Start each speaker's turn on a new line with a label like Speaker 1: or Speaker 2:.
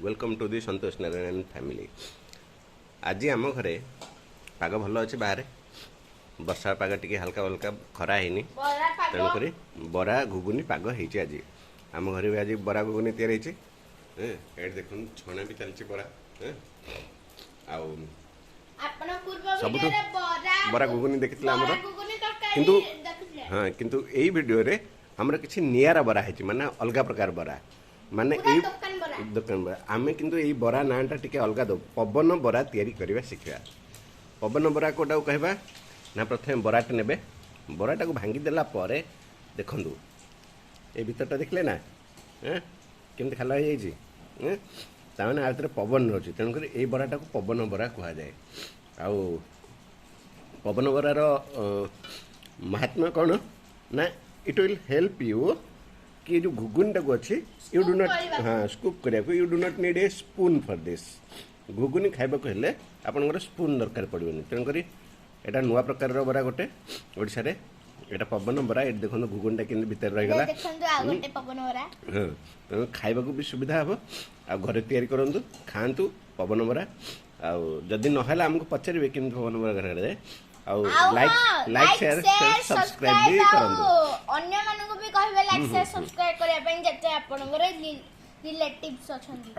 Speaker 1: Welcome to the Santosh Narayan family. आज आम घरे पाग भल अच्छे बाहर वर्षा पाग टी हल्का हल्का खरा है तेणुक बरा घुगुनी पाग होती आज आम घरे भी आज बरा घुगुनी तैयारी देख छणा भी चलती बरा सब बरा घुगुनी देखी किंतु हाँ किंतु यही वीडियो रे हमर किसी नियारा बरा है माने अलग प्रकार बरा माने दुकान बरा आमे किंतु यही बरा नाटा टिके अलग दो पवन बरा तैयारी करवा शिखा। पवन बरा कोटा कहवा ना प्रथम बराटे नेबे बराटा को भांगी देला परे देखंदु ए भीतरटा देखले ना केमती खाला हो जाइए ताने आउथरे पवन रोची तेणुक ये बराटा को पवन बरा कह जाए। आउ पवन बरार महात्मा कौन ना इट विल हेल्प यू कि जो घुगुनी टाक अच्छी यू डू नॉट हाँ स्कूप करने you do not need a spoon for this ghugni खाइबा को हेले आपनकर स्पून दरकार पड़ोनी तेणुक एटा नुआ प्रकार बरा गोटे ओडिसा रे एटा पवन बरा एट देखो घुगुनी के भीतर रह गला हाँ तेणु खाइबा को भी सुविधा हे आ घरे तैयारी करंतु खांतु पवन बरा आदि ना आमको पचारे कि पवन बरा घर जाए लाइक शेयर सब्सक्राइब भी करंतु
Speaker 2: अन्य मानको भी कहबे लाइक शेयर सब्सक्राइब करिया पई जते आपनकर रिलेटिव्स अछंती।